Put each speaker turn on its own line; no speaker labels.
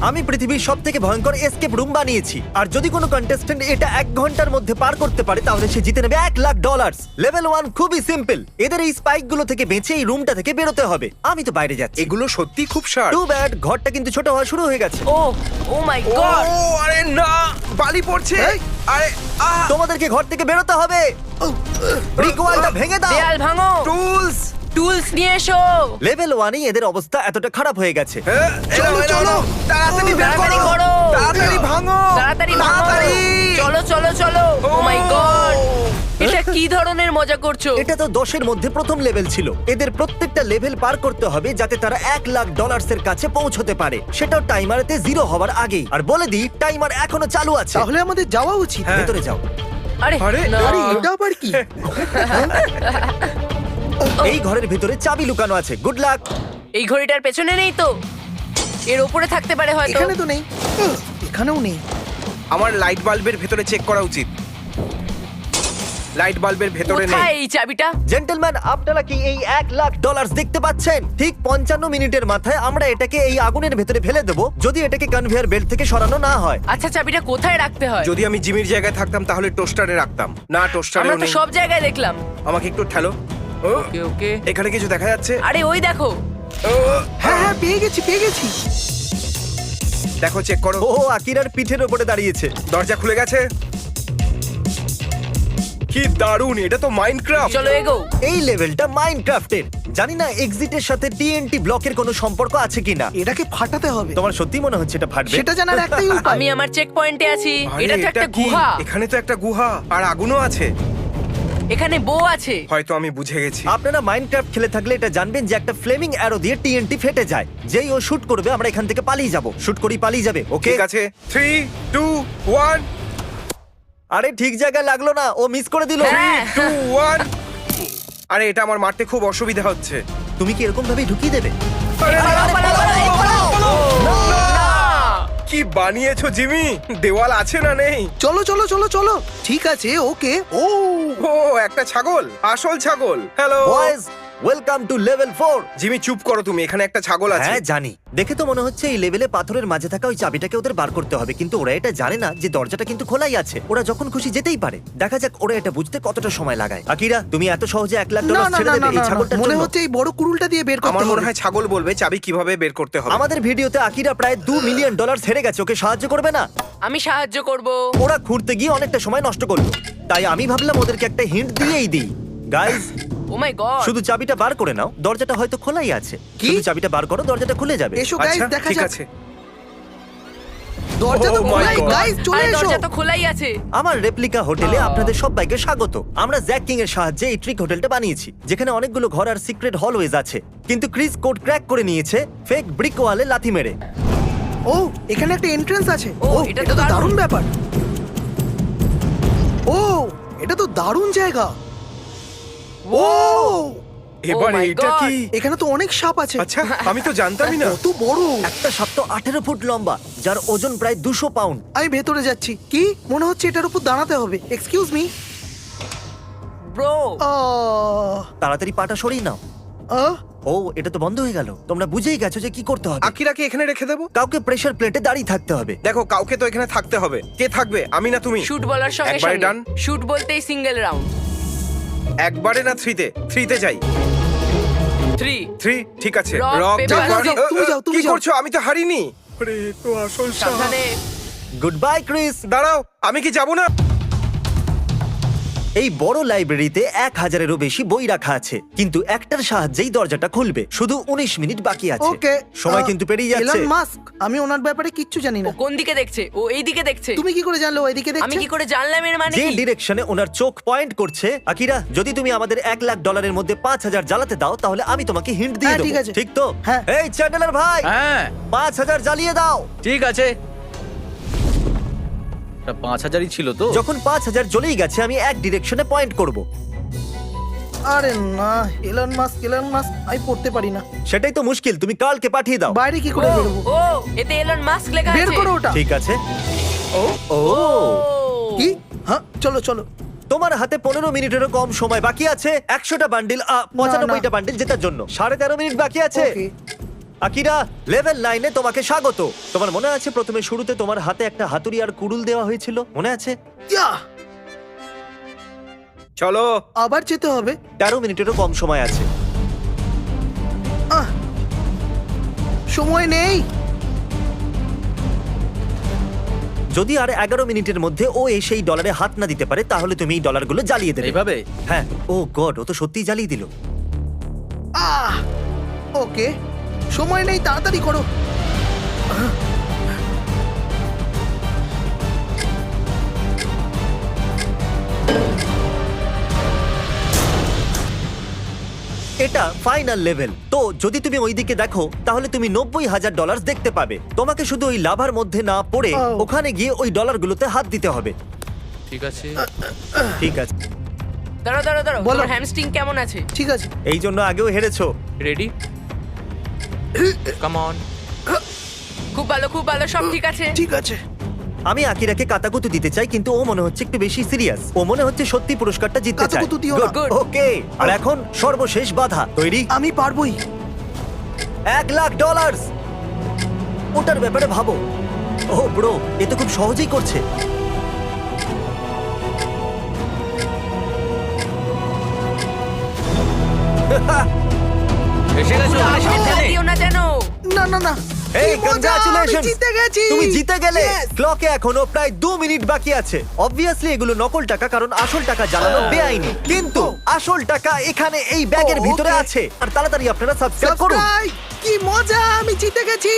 আমি পৃথিবীর সব থেকে ভয়ঙ্কর এসকেপ রুম বানিয়েছি, আর যদি কোনো কন্টেস্ট্যান্ট এটা 1 ঘন্টার মধ্যে পার করতে পারে তাহলে সে জিতে নেবে $1,00,000। লেভেল 1 খুবই সিম্পল, এদের এই স্পাইক গুলো থেকে বেঁচে এই রুমটা থেকে বেরোতে হবে। আমি তো বাইরে যাচ্ছি।
এগুলো সত্যি খুব শার্প।
টু ব্যাড, ঘরটা কিন্তু ছোট হওয়া শুরু হয়ে গেছে।
ও ও মাই গড!
ও আরে না, বালি পড়ছে। আরে
তোমাদেরকে ঘর থেকে বেরোতে হবে। ব্রিক ওয়ালটা ভেঙে দাও।
দেয়াল ভাঙো,
টুলস।
টুলস নিয়ে এসো।
লেভেল 1 এদের অবস্থা এতটা খারাপ হয়ে গেছে।
চলো চলো, তাড়াতাড়ি বের
তাড়াতাড়ি
করো,
করো।
তাড়াতাড়ি ভাঙো,
তাড়াতাড়ি ভাঙো।
তাড়াতাড়ি।
চলো চলো চলো। ও মাই গড! এটা কি ধরনের মজা করছো?
এটা তো 10 এর মধ্যে প্রথম লেভেল ছিল। এদের প্রত্যেকটা লেভেল পার করতে হবে যাতে তারা $1,00,000 এর কাছে পৌঁছতে পারে, সেটাও টাইমারেতে 0 হওয়ার আগেই। আর বলে দিই, টাইমার এখনো চালু আছে।
তাহলে আমাদের যাওয়া উচিত।
হ্যাঁ।
ভেতরে যাও।
আরে
আরে,
না।
আরে এটা আবার কি?
এই ঘরের ভিতরে চাবি লুকানো আছে। Good luck.
এই ঘড়িটার পেছনে নেই তো? এর উপরে থাকতে পারে হয়তো।
এখানে তো নেই। এখানেও নেই।
আমার লাইট বাল্বের ভেতরে চেক করা উচিত। লাইট বাল্বের ভেতরে নেই।
কোথায় এই চাবিটা?
জেন্টলম্যান, আপনারা কি এই $1,00,000 দেখতে পাচ্ছেন? ঠিক 55 মিনিটের মাথায় আমরা এটাকে এই আগুনের ভেতরে ফেলে দেব, যদি এটাকে কনভেয়ার বেল্ট থেকে সরানো না হয়।
আচ্ছা, চাবিটা কোথায় রাখতে হয়?
যদি আমি জিমির জায়গায় থাকতাম তাহলে টোস্টারে রাখতাম। না, টোস্টারে
আমরা তো
নেই।
সব জায়গায় দেখলাম।
আমাকে একটু ঠেলো। ও,
ওকে ওকে।
এখানে কিছু দেখা যাচ্ছে?
আরে ওই দেখো।
ও,
হ্যাঁ হ্যাঁ, পেয়ে গেছি পেয়ে গেছি।
দেখো, চেক করো।
ও আকিরার পিঠের উপরে দাঁড়িয়েছে।
দরজা খুলে গেছে। কি দারুণ, এটা তো মাইনক্রাফট।
চলো এগো।
এই লেভেলটা মাইনক্রাফটের। জানি না এক্সিটের সাথে TNT ব্লকের কোনো সম্পর্ক আছে কিনা।
এটাকে ফাটাতে হবে।
তোমার সত্যি মনে হচ্ছে এটা ফাটবে?
সেটা জানার একটাই উপায়।
আমি আমার চেক পয়েন্টে আছি।
আরে,
এটা তো একটা
কি?
গুহা।
এখানে তো একটা গুহা আর আগুনও আছে।
এখানে বউ আছে।
হয়তো আমি বুঝে গেছি।
আপনারা মাইনক্রাফট খেলে থাকলে এটা জানবেন যে একটা ফ্লেমিং অ্যারো দিয়ে TNT ফেটে যায়। যেই ও শুট করবে আমরা এখান থেকে পালিয়ে যাব। শুট করি পালিয়ে যাবে, ওকে?
ঠিক আছে, 3, 2, 1,
আরে ঠিক জায়গায় লাগলো না, ও মিস করে দিল।
হ্যাঁ।
2, 1। আরে এটা আমার মারতে খুব অসুবিধা হচ্ছে।
তুমি কি এরকম ভাবে ঢুকিয়ে দেবে?
আরে না,
পালাও, পালাও, পালাও, পালাও।
না!
না।
কি বানিয়েছো জিমি? দেওয়াল আছে না নেই?
চলো চলো চলো চলো। ঠিক আছে, ওকে। ও
ও, একটা ছাগল, আসল ছাগল। Hello
boys, welcome to level 4।
Jimmy, চুপ করো তুমি, এখানে একটা ছাগল আছে।
হ্যাঁ জানি, দেখে তো মনে হচ্ছে এই লেভেলে পাথরের মাঝে থাকা ওই চাবিটাকে ওদের বার করতে হবে, কিন্তু ওরা এটা জানে না যে দরজাটা কিন্তু খোলাই আছে। ওরা যখন খুশি যেতেই পারে। দেখা যাক ওরা এটা বুঝতে কতটা সময় লাগায়। আকিরা, তুমি এত সহজে $1,00,000
না না
ছেড়ে
না
দেবে
না
এই
না,
ছাগলটার
মনে
জন্য?
হচ্ছে এই বড় কুড়ুলটা দিয়ে বের করতে
আমার মনে
হবে।
হয় ছাগল বলবে চাবি কিভাবে বের করতে হবে।
আমাদের ভিডিওতে আকিরা প্রায় $2 মিলিয়ন হেরে গেছে, ওকে সাহায্য করবে না?
আমি সাহায্য করব।
ওরা খুঁড়তে গিয়ে অনেকটা সময় নষ্ট করলো, তাই আমি ভাবলাম ওদেরকে একটা হিন্ট দিয়েই দিই। গাইজ,
ও মাই গড।
শুধু চাবিটা বার করে নাও, দরজাটা হয়তো খোলাই আছে।
কি?
শুধু চাবিটা বার করো, দরজাটা খুলে যাবে।
এসো গাইস,
আচ্ছা,
দেখা
ঠিক
যাক।
আছে।
দরজা তো
Oh my
খোলাই।
God.
গাইস চলে
আরে
এসো।
দরজা তো খোলাই আছে।
আমার রেপ্লিকা হোটেলে আপনাদের সবাইকে স্বাগত। আমরা জ্যাক কিং এর সাহায্যে এই ট্রিক হোটেলটা বানিয়েছি, যেখানে অনেকগুলো ঘর আর সিক্রেট হলওয়েজ আছে। কিন্তু ক্রিস কোড ক্র্যাক করে নিয়েছে ফেক ব্রিক ওয়ালে লাথি মেরে।
ও, এখানে একটা এন্ট্রান্স আছে।
ও,
ও,
এটা
এটা
তো
তো
দারুণ।
দারুণ ব্যাপার। ও, এটা তো দারুণ জায়গা। ও,
এবার
my
এইটা
God.
কি?
এখানে তো অনেক সাপ আছে।
আচ্ছা, আমি তো জানতামই না।
কত বড়।
একটা সাপ তো 18 ফুট লম্বা, যার ওজন প্রায় 200 পাউন্ড।
আমি ভেতরে যাচ্ছি। কি মনে হচ্ছে এটার উপর দাঁড়াতে হবে। Excuse me.
ব্রো,
তাড়াতাড়ি পাটা সরিয়ে নাও। ও, এটা তো বন্ধ হয়ে গেল। তোমরা বুঝেই গেছো যে কি করতে হবে।
আকিরাকে এখানে রেখে দেবো?
কাউকে প্রেসার প্লেটে দাঁড়িয়ে থাকতে হবে।
দেখো, কাউকে তো এখানে থাকতে হবে। কে থাকবে, আমি না তুমি?
শুট বলার সঙ্গে
একবারে
সঙ্গে
done?
শুট বলতেই সিঙ্গেল রাউন্ড।
একবারে না, 3-তে যাই।
3
3, ঠিক আছে।
Rock,
rock,
paper,
paper.
scissors. তুমি যাও, তুমি
কি
যাও।
করছো? আমি তো হারিনি। আরে, তো আসল
সাবধানে।
Good bye Chris.
দাঁড়াও, আমি কি যাবো না?
এই বড় লাইব্রেরিতে 1000-এরও বেশি বই রাখা আছে, কিন্তু একটার সাহায্যেই দরজাটা খুলবে। শুধু 19 মিনিট বাকি আছে।
ওকে।
সময় কিন্তু পেরিয়ে যাচ্ছে।
এলন মাস্ক, আমি ওনার ব্যাপারে কিচ্ছু জানি
ও
না।
কোন দিকে দেখছে? ও এই দিকে দেখছে।
তুমি কি করে জানলে ও এদিকে
আমি
দেখছে?
কি করে জানলাম এর মানে
যে
কি?
ডিরেকশনে ওনার চোখ পয়েন্ট করছে। আকিরা, যদি তুমি আমাদের $1,00,000-এর মধ্যে 5000 জ্বালাতে দাও, তাহলে আমি তোমাকে হিন্ট দিয়ে
হ্যাঁ,
দেবো।
ঠিক আছে।
ঠিক তো?
হ্যাঁ।
এই চ্যান্ডেলার ভাই,
হ্যাঁ
5000 জ্বালিয়ে দাও।
ঠিক আছে। 5,000ই ছিল তো।
যখন 5000 জ্বলেই গেছে, আমি এক ডিরেকশনে পয়েন্ট করব।
আরে না, এলন মাস্ক আমি পড়তে পারি না।
সেটাই তো মুশকিল, তুমি কার্লকে পাঠিয়ে দাও।
বাইরে কি করে
ও,
বেরোবো?
ও এতে এলন মাস্ক লেখা আছে।
বের করো ওটা।
ঠিক আছে। ও
ও
কি? হ্যাঁ, চলো চলো।
তোমার হাতে 15 মিনিটেরও কম সময় বাকি আছে 100টা বান্ডিল 95টা বান্ডিল জেতার জন্য। 13.5 মিনিট বাকি আছে।
ওকে।
আকিরা, লেভেল 9 এ তোমাকে স্বাগত। তোমার মনে আছে প্রথমে শুরুতে তোমার হাতে একটা হাতুড়ি আর কুড়ুল দেওয়া হয়েছিল? মনে আছে?
ইয়া,
চলো।
আবার যেতে হবে।
13 মিনিটেরও কম সময় আছে।
আহ, সময় নেই।
যদি আর 11 মিনিটের মধ্যে ও এসে এই ডলারে হাত না দিতে পারে তাহলে তুমি এই ডলারগুলো জ্বালিয়ে দেবে।
এইভাবে?
হ্যাঁ। ও গড, ও তো সত্যিই জ্বালিয়ে দিল।
ওকে, সময় নেই, তাড়াতাড়ি করো।
এটা ফাইনাল লেভেল। তো যদি তুমি ওইদিকে দেখো তাহলে তুমি $90,000 দেখতে পাবে। তোমাকে শুধু ওই লাভার মধ্যে না পড়ে
ও।
ওখানে গিয়ে ওই ডলারগুলোতে হাত দিতে হবে।
ঠিক আছে।
ঠিক আছে।
দাঁড়াও দাঁড়াও দাঁড়াও,
বলো।
তোমার হ্যামস্ট্রিং কেমন আছে?
ঠিক আছে।
এই জন্য আগেও হেরেছো।
রেডি? Come on.
খুব ভালো, সব ঠিক আছে।
ঠিক আছে।
আমি আকিরাকে কাতাকুতু দিতে চাই কিন্তু ও মনে হচ্ছে একটু বেশি সিরিয়াস। ও মনে হচ্ছে সত্যি পুরস্কারটা জিততে চায়।
কাতাকুতু দিও না।
Good.
ওকে, আর এখন সর্বশেষ বাধা। তৈরি?
আমি পারবোই।
$1,00,000। ওটার ব্যাপারে ভাবো। ও ব্রো, এ তো খুব সহজেই করছে।
এসে গেছো মানে সাবধানে।
দিও না যেন।
না না না,
এই
কি মজা, আমি
কংগ্রাচুলেশন,
জিতে গেছি।
তুমি জিতে গেলে।
Yes!
ক্লকে এখনো প্রায় 2 মিনিট বাকি আছে। অবভিয়াসলি এগুলো নকল টাকা কারণ আসল টাকা জানানো বেআইনি, কিন্তু আসল টাকা এখানে এই ব্যাগের
Oh,
ভিতরে
okay.
আছে। আর তাড়াতাড়ি আপনারা সাবস্ক্রাইব করুন।
Subscribe! কি মজা, আমি জিতে গেছি।